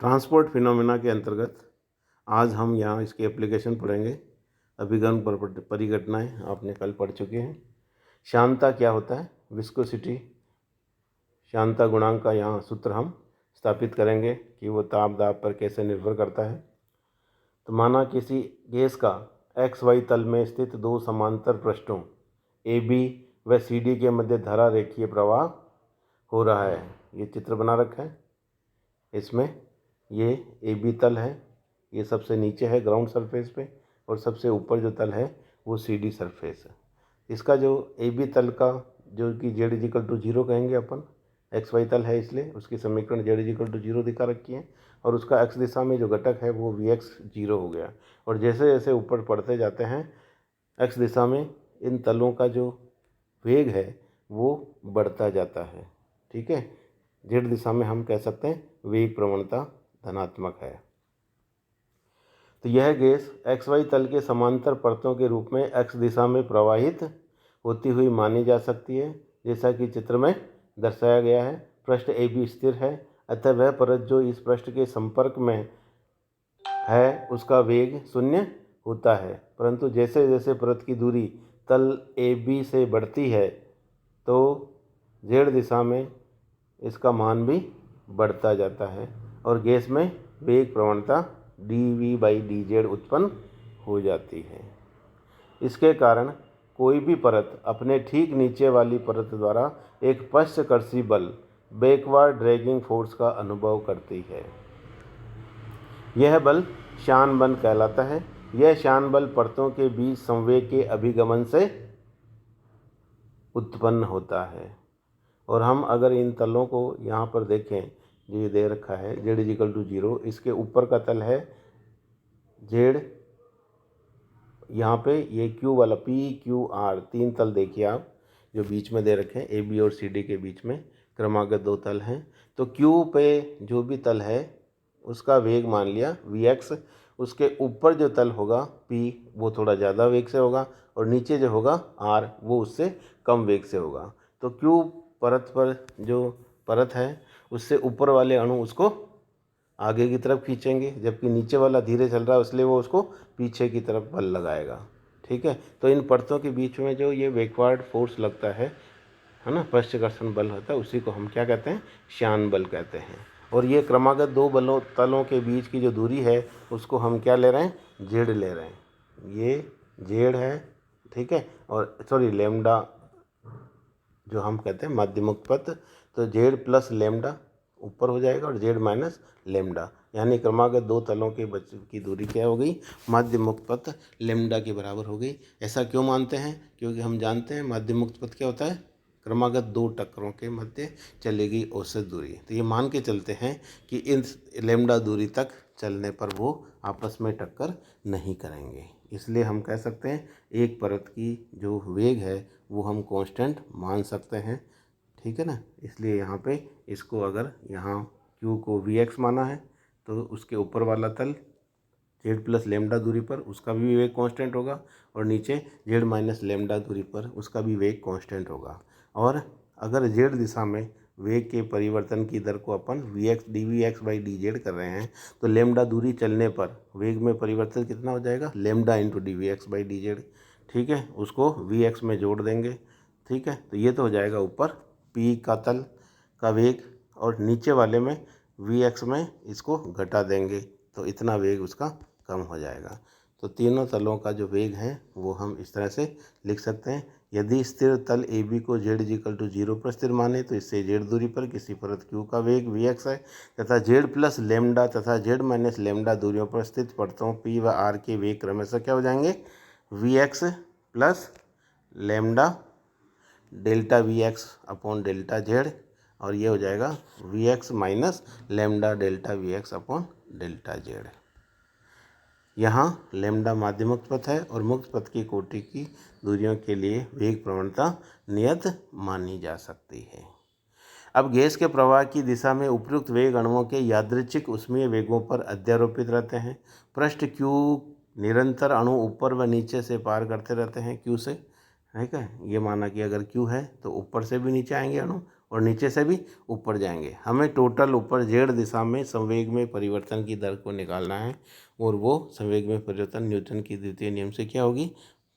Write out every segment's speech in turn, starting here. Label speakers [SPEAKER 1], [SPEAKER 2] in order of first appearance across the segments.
[SPEAKER 1] Transport phenomena के अंतर्गत आज हम यहाँ इसकी एप्लीकेशन पढ़ेंगे। अभिगम परिघटनाएँ आपने कल पढ़ चुके हैं। श्यानता क्या होता है, विस्कोसिटी, श्यानता गुणांक का यहाँ सूत्र हम स्थापित करेंगे कि वो ताप दाब पर कैसे निर्भर करता है। तो माना किसी गैस का एक्स वाई तल में स्थित दो समांतर पृष्ठों ए बी व सी डी के मध्य धारा रेखीय प्रवाह हो रहा है। ये चित्र बना रखा है। इसमें ये ए बी तल है, ये सबसे नीचे है ग्राउंड सरफेस पे, और सबसे ऊपर जो तल है वो सी डी सरफेस है। इसका जो ए बी तल का जो कि जेड इजिकल टू जीरो कहेंगे अपन, एक्स वाई तल है इसलिए उसकी समीकरण जेड इजिकल टू जीरो दिखा रखी है, और उसका एक्स दिशा में जो घटक है वो वी एक्स जीरो हो गया। और जैसे जैसे ऊपर पढ़ते जाते हैं एक्स दिशा में इन तलों का जो वेग है वो बढ़ता जाता है। ठीक है, जेड दिशा में हम कह सकते हैं वेग प्रवणता धनात्मक है। तो यह गैस एक्स वाई तल के समांतर परतों के रूप में एक्स दिशा में प्रवाहित होती हुई मानी जा सकती है, जैसा कि चित्र में दर्शाया गया है। पृष्ठ ए बी स्थिर है, अतः वह परत जो इस पृष्ठ के संपर्क में है उसका वेग शून्य होता है, परंतु जैसे जैसे परत की दूरी तल ए बी से बढ़ती है तो जेड दिशा में इसका मान भी बढ़ता जाता है और गैस में वेग प्रवणता dV/dz उत्पन्न हो जाती है। इसके कारण कोई भी परत अपने ठीक नीचे वाली परत द्वारा एक पश्चकर्षी बल बैकवर्ड ड्रैगिंग फोर्स का अनुभव करती है। यह बल श्यान बल कहलाता है। यह श्यान बल परतों के बीच संवेग के अभिगमन से उत्पन्न होता है। और हम अगर इन तलों को यहाँ पर देखें, जो ये दे रखा है जेड इजिकल टू जीरो, इसके ऊपर का तल है जेड, यहाँ पे ये क्यू वाला पी क्यू आर तीन तल देखिए आप जो बीच में दे रखे हैं, ए बी और सी डी के बीच में क्रमागत दो तल हैं। तो क्यू पे जो भी तल है उसका वेग मान लिया वी एक्स, उसके ऊपर जो तल होगा पी वो थोड़ा ज़्यादा वेग से होगा, और नीचे जो होगा आर वो उससे कम वेग से होगा। तो क्यू परत पर जो परत है उससे ऊपर वाले अणु उसको आगे की तरफ खींचेंगे, जबकि नीचे वाला धीरे चल रहा है इसलिए वो उसको पीछे की तरफ बल लगाएगा। ठीक है, तो इन परतों के बीच में जो ये बैकवर्ड फोर्स लगता है ना, पश्चकर्षण बल होता है, उसी को हम क्या कहते हैं, श्यान बल कहते हैं। और ये क्रमागत दो बलों तलों के बीच की जो दूरी है उसको हम क्या ले रहे हैं, जेड ले रहे हैं। ये जेड है, ठीक है, और सॉरी लेमडा जो हम कहते हैं माध्यमुक्त पथ, तो जेड प्लस लेमडा ऊपर हो जाएगा और जेड माइनस लेमडा, यानी क्रमागत दो तलों के बीच की दूरी क्या हो गई, माध्य मुक्त पथ लेमडा के बराबर हो गई। ऐसा क्यों मानते हैं, क्योंकि हम जानते हैं माध्य मुक्त पथ क्या होता है, क्रमागत दो टक्करों के मध्य चलेगी औसत दूरी। तो ये मान के चलते हैं कि इन लेमडा दूरी तक चलने पर वो आपस में टक्कर नहीं करेंगे, इसलिए हम कह सकते हैं एक परत की जो वेग है वो हम कांस्टेंट मान सकते हैं। ठीक है ना, इसलिए यहाँ पे इसको अगर यहाँ Q को Vx माना है तो उसके ऊपर वाला तल जेड प्लस लेमडा दूरी पर उसका भी वेग कांस्टेंट होगा, और नीचे जेड माइनस लेमडा दूरी पर उसका भी वेग कांस्टेंट होगा। और अगर जेड दिशा में वेग के परिवर्तन की दर को अपन Vx dVx/dz कर रहे हैं तो लेमडा दूरी चलने पर वेग में परिवर्तन कितना हो जाएगा, लेमडा इंटू dVx/dz। ठीक है, उसको Vx में जोड़ देंगे। ठीक है, तो ये तो हो जाएगा ऊपर P का तल का वेग, और नीचे वाले में Vx में इसको घटा देंगे तो इतना वेग उसका कम हो जाएगा। तो तीनों तलों का जो वेग है वो हम इस तरह से लिख सकते हैं। यदि स्थिर तल ए बी को जेड इजिकल टू जीरो पर स्थिर माने तो इससे जेड दूरी पर किसी परत क्यू का वेग Vx है, तथा जेड प्लस लेमडा तथा जेड माइनस लेमडा दूरियों पर स्थित परतों पी व आर के वेग क्रमशः क्या हो जाएंगे, Vx plus lambda delta Vx upon delta Z, और ये हो जाएगा Vx minus lambda delta Vx upon delta Z. यहाँ लेमडा माध्य मुक्त पथ है और मुक्त पथ की कोटि की दूरियों के लिए वेग प्रवणता नियत मानी जा सकती है। अब गैस के प्रवाह की दिशा में उपयुक्त वेग अणुओं के यादृच्छिक ऊष्मीय वेगों पर अध्यारोपित रहते हैं। पृष्ठ Q निरंतर अणु ऊपर व नीचे से पार करते रहते हैं Q से। ठीक है, ये माना कि अगर Q है तो ऊपर से भी नीचे आएंगे अणु और नीचे से भी ऊपर जाएंगे। हमें टोटल ऊपर जेड दिशा में संवेग में परिवर्तन की दर को निकालना है, और वो संवेग में परिवर्तन न्यूटन की द्वितीय नियम से क्या होगी,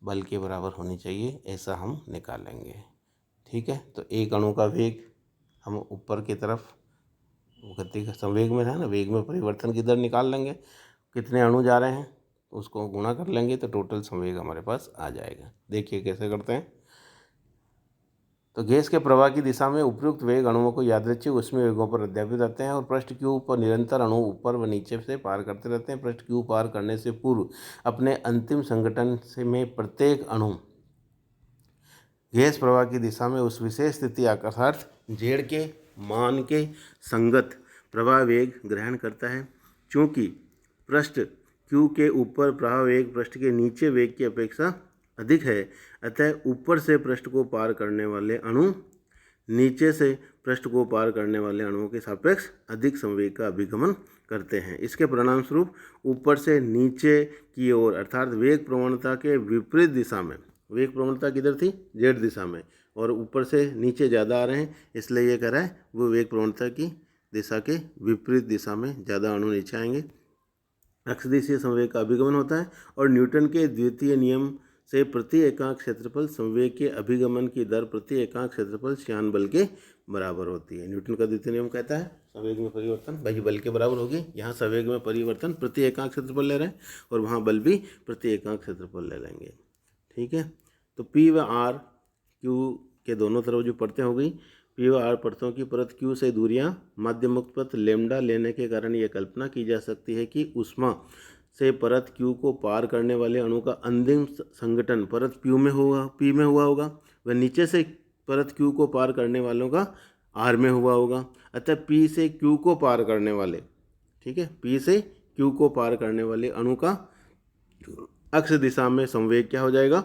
[SPEAKER 1] बल के बराबर होनी चाहिए, ऐसा हम निकालेंगे। ठीक है, तो एक अणु का वेग हम ऊपर की तरफ गति का संवेग में है ना, वेग में परिवर्तन की दर निकाल लेंगे, कितने अणु जा रहे हैं उसको गुणा कर लेंगे तो टोटल संवेग हमारे पास आ जाएगा। देखिए कैसे करते हैं। तो गैस के प्रवाह की दिशा में उपयुक्त वेग अणुओं को यादृच्छिक ऊष्मीय वेगों पर अध्यापित रहते हैं और पृष्ठ क्यू पर निरंतर अणु ऊपर व नीचे से पार करते रहते हैं। पृष्ठ क्यू पार करने से पूर्व अपने अंतिम संघटन से में प्रत्येक अणु गैस प्रवाह की दिशा में उस विशेष स्थिति अर्थात जेड के मान के संगत प्रवाह वेग ग्रहण करता है। चूँकि पृष्ठ क्यू के ऊपर प्रवाह वेग पृष्ठ के नीचे वेग की अपेक्षा अधिक है, अतः ऊपर से पृष्ठ को पार करने वाले अणु नीचे से पृष्ठ को पार करने वाले अणुओं के सापेक्ष अधिक संवेग का अभिगमन करते हैं। इसके परिणाम स्वरूप ऊपर से नीचे की ओर अर्थात वेग प्रवणता के विपरीत दिशा में, वेग प्रवणता किधर थी, जेड दिशा में, और ऊपर से नीचे ज़्यादा आ रहे हैं, इसलिए ये कह रहा है वो वेग प्रवणता की दिशा के विपरीत दिशा में ज़्यादा अणु नीचे आएंगे। अक्षदिशीय संवेग का अभिगमन होता है और न्यूटन के द्वितीय नियम से प्रति एकांक क्षेत्रफल संवेग के अभिगमन की दर प्रति एकांक क्षेत्रफल श्यान बल के बराबर होती है। न्यूटन का द्वितीय नियम कहता है संवेग में परिवर्तन भाई बल के बराबर होगी। यहाँ संवेग में परिवर्तन प्रति एकांक क्षेत्रफल ले रहे हैं और वहाँ बल भी प्रति एकांक क्षेत्रफल ले लेंगे। ठीक है, तो पी व आर क्यू के दोनों तरफ जो परतें हो गई, पी व आर परतों की परत क्यू से दूरियां माध्य मुक्त पथ लेमडा लेने के कारण यह कल्पना की जा सकती है कि ऊष्मा से परत क्यू को पार करने वाले अणु का अंतिम संघटन परत पी में हुआ होगा व नीचे से परत क्यू को पार करने वालों का आर में हुआ होगा। अतः पी से क्यू को पार करने वाले, ठीक है, पी से क्यू को पार करने वाले अणु का अक्ष दिशा में संवेग क्या हो जाएगा,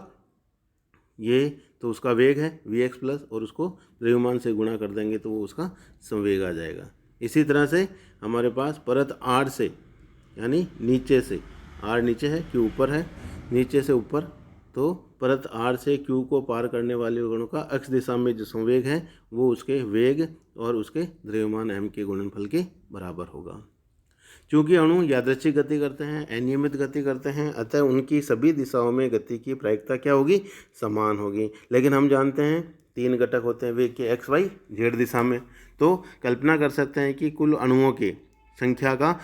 [SPEAKER 1] ये तो उसका वेग है vx प्लस, और उसको द्रव्यमान से गुणा कर देंगे तो वो उसका संवेग आ जाएगा। इसी तरह से हमारे पास परत आर से यानी नीचे से, आर नीचे है क्यू ऊपर है, नीचे से ऊपर, तो परत आर से क्यू को पार करने वाले अणु का अक्ष दिशा में जो संवेग है वो उसके वेग और उसके द्रव्यमान m के गुणनफल के बराबर होगा। चूँकि अणु यादृच्छिक गति करते हैं, अनियमित गति करते हैं, अतः उनकी सभी दिशाओं में गति की प्रायिकता क्या होगी, समान होगी। लेकिन हम जानते हैं 3 घटक होते हैं वेग के, x, y, z दिशा में, तो कल्पना कर सकते हैं कि कुल अणुओं की संख्या का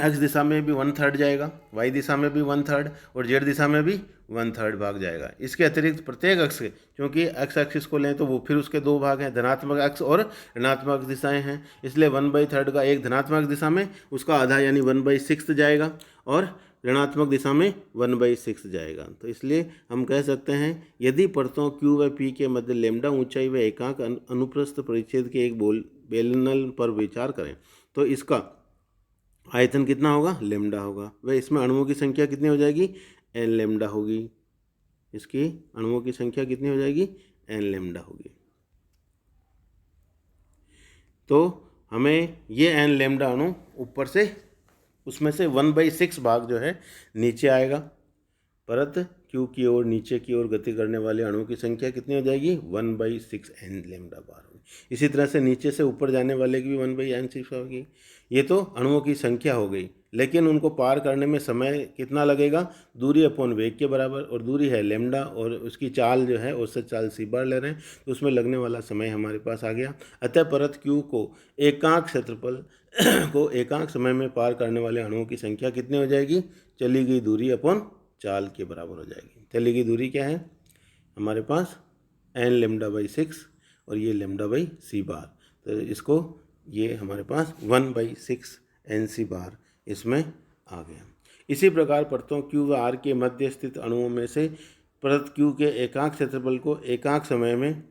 [SPEAKER 1] x दिशा में भी 1/3 जाएगा, y दिशा में भी 1/3 और z दिशा में भी 1/3 भाग जाएगा। इसके अतिरिक्त प्रत्येक अक्ष के, क्योंकि x एक्सिस को लें तो वो फिर उसके 2 भाग हैं, धनात्मक अक्ष और ऋणात्मक दिशाएं हैं, इसलिए 1/3 का एक धनात्मक दिशा में उसका आधा यानी 1/6 जाएगा और ऋणात्मक दिशा में 1/6 जाएगा। तो इसलिए हम कह सकते हैं यदि परतों q व p के मध्य लेमडा ऊंचाई व एकांक अनुप्रस्थ परिच्छेद के एक बेलनल पर विचार करें तो इसका आयतन कितना होगा, लेमडा होगा, वह इसमें अणुओं की संख्या कितनी हो जाएगी, n लेमडा होगी, इसकी अणुओं की संख्या कितनी हो जाएगी, n लेमडा होगी। तो हमें ये n लेमडा अणु ऊपर से उसमें से 1/6 भाग जो है नीचे आएगा। परत क्यू की ओर नीचे की ओर गति करने वाले अणुओं की संख्या कितनी हो जाएगी, 1/6 n लेमडा बार होगी। इसी तरह से नीचे से ऊपर जाने वाले की भी 1/n6 होगी। ये तो अणुओं की संख्या हो गई, लेकिन उनको पार करने में समय कितना लगेगा, दूरी अपॉन वेग के बराबर, और दूरी है लेमडा और उसकी चाल जो है औसत चाल सी बार ले रहे हैं, तो उसमें लगने वाला समय हमारे पास आ गया। अतः परत क्यू को एकांक क्षेत्रफल को एकांक समय में पार करने वाले अणुओं की संख्या कितनी हो जाएगी, चली गई दूरी अपॉन चाल के बराबर हो जाएगी। चली गई दूरी क्या है हमारे पास, n लेमडा/6 और ये लेमडा/c बार, तो इसको ये हमारे पास 1/6 nc बार इसमें आ गया। इसी प्रकार परतों q व r के मध्य स्थित अणुओं में से परत q के एकांक क्षेत्रफल को एकांक समय में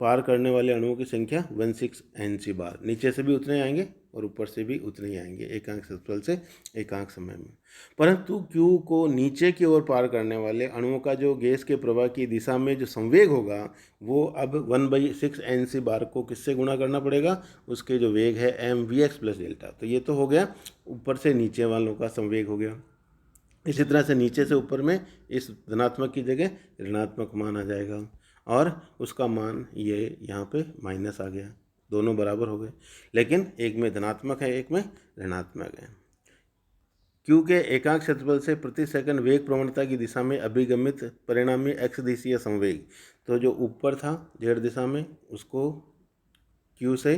[SPEAKER 1] पार करने वाले अणुओं की संख्या 16 nc बार, नीचे से भी उतने आएंगे और ऊपर से भी उतने ही आएंगे एकांक क्षेत्रफल से एकांक समय में। परंतु Q को नीचे की ओर पार करने वाले अणुओं का जो गैस के प्रवाह की दिशा में जो संवेग होगा वो अब 1/6 nc बार को किससे गुणा करना पड़ेगा, उसके जो वेग है mvx प्लस डेल्टा। तो ये तो हो गया ऊपर से नीचे वालों का संवेग हो गया। इसी तरह से नीचे से ऊपर में इस धनात्मक की जगह ऋणात्मक मान आ जाएगा और उसका मान ये यहाँ पे माइनस आ गया, दोनों बराबर हो गए, लेकिन एक में धनात्मक है एक में ऋणात्मक है। क्यू के एकांक क्षेत्रफल से प्रति सेकंड वेग प्रवणता की दिशा में अभिगमित परिणामी एक्स दिशीय संवेग, तो जो ऊपर था जेड दिशा में उसको क्यू से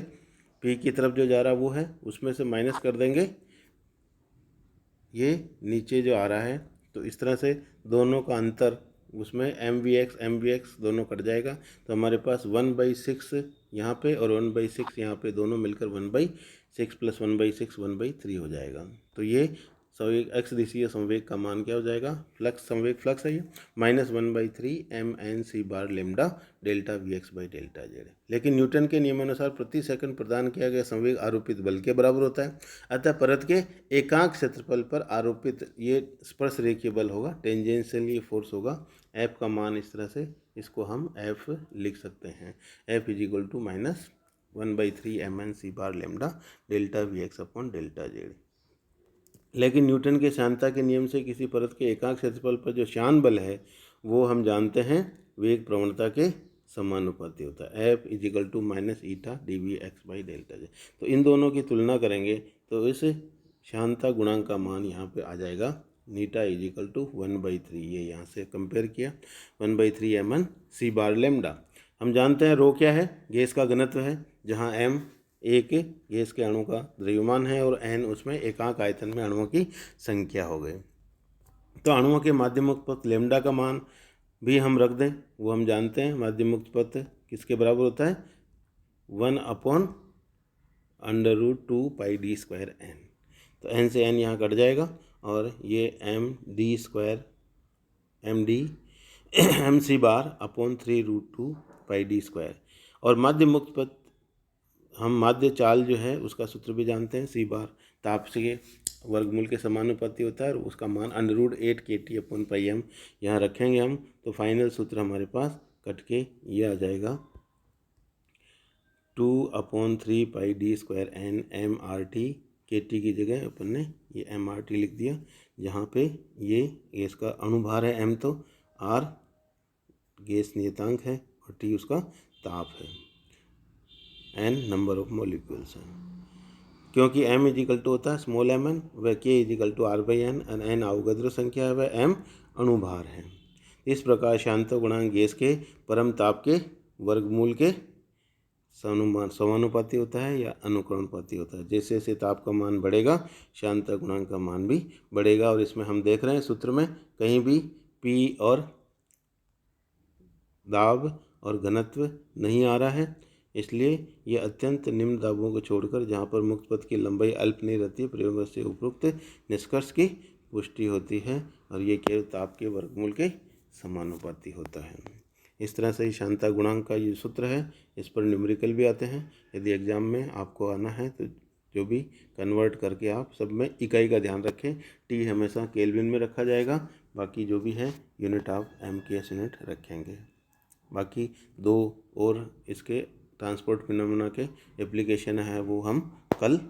[SPEAKER 1] पी की तरफ जो जा रहा वो है उसमें से माइनस कर देंगे, ये नीचे जो आ रहा है, तो इस तरह से दोनों का अंतर उसमें एम वी एक्स दोनों कट जाएगा, तो हमारे पास 1/6 यहाँ पे और 1/6 यहाँ पे, दोनों मिलकर 1/6 + 1/6 1/3 हो जाएगा। तो ये संवेग एक्स दिशीय संवेग का मान क्या हो जाएगा, फ्लक्स संवेग फ्लक्स है ये, -1/3 mn(c) लेमडा डेल्टा Vx/डेल्टा z। लेकिन न्यूटन के नियमानुसार प्रति सेकंड प्रदान किया गया संवेग आरोपित बल के बराबर होता है, अतः परत के एकांक क्षेत्रफल पर आरोपित ये स्पर्श रेखीय बल होगा, टेंजेंशियल ये फोर्स होगा। F का मान इस तरह से, इसको हम F लिख सकते हैं, F = -1/3 mn(c) लेमडा डेल्टा Vx/डेल्टा z। लेकिन न्यूटन के श्यानता के नियम से किसी परत के एकांक क्षेत्रफल पर जो श्यान बल है वो हम जानते हैं वेग प्रवणता के समानुपाती होता है, F = -eta dVx/डेल्टा z। तो इन दोनों की तुलना करेंगे तो इस श्यानता गुणांक का मान यहाँ पे आ जाएगा नीटा = 1/3, ये यहाँ से कंपेयर किया 1/3 mn(c) लेमडा। हम जानते हैं रो क्या है, गैस का घनत्व है, जहाँ m एक गैस के अणु का द्रव्यमान है और n उसमें एकांक आयतन में अणुओं की संख्या हो गई। तो अणुओं के माध्य मुक्त पथ लेमडा का मान भी हम रख दें, वो हम जानते हैं माध्य मुक्त पथ किसके बराबर होता है, 1/√2 πd² n। तो n से n यहाँ कट जाएगा और ये md² mc/3√2 πd²। और माध्य मुक्त पथ हम माध्य चाल जो है उसका सूत्र भी जानते हैं, c बार ताप के वर्गमूल के समानुपाती होता है और उसका मान √8 kT/m यहाँ रखेंगे हम, तो फाइनल सूत्र हमारे पास कट के ये आ जाएगा 2/3 πd² n mRT, kT की जगह अपन ने ये mRT लिख दिया, जहाँ पे ये गैस का अणुभार है m, तो R गैस नियतांक है और T उसका ताप है, n नंबर ऑफ मॉलिक्यूल्स हैं। क्योंकि m = होता है स्मॉल mn व k = R/n, n अवोगाद्रो संख्या है व m अणुभार है। इस प्रकार श्यानता गुणांक गैस के परम ताप के वर्गमूल के समानुपाती होता है या अनुक्रमणपाती होता है। जैसे जैसे ताप का मान बढ़ेगा श्यानता गुणांक का मान भी बढ़ेगा, और इसमें हम देख रहे हैं सूत्र में कहीं भी P और दाब और घनत्व नहीं आ रहा है, इसलिए ये अत्यंत निम्न दाबों को छोड़कर जहाँ पर मुक्त पथ की लंबाई अल्प नहीं रहती, प्रयोगों से उपरोक्त निष्कर्ष की पुष्टि होती है और ये केवल ताप के वर्गमूल के समानुपाती होता है। इस तरह से ही श्यानता गुणांक का ये सूत्र है, इस पर न्यूमेरिकल भी आते हैं। यदि एग्जाम में आपको आना है तो जो भी कन्वर्ट करके आप सब में इकाई का ध्यान रखें, टी हमेशा केल्विन में रखा जाएगा, बाकी जो भी है यूनिट ऑफ MKS यूनिट रखेंगे। बाकी दो और इसके ट्रांसपोर्ट फिनोमेना के एप्लीकेशन है वो हम कल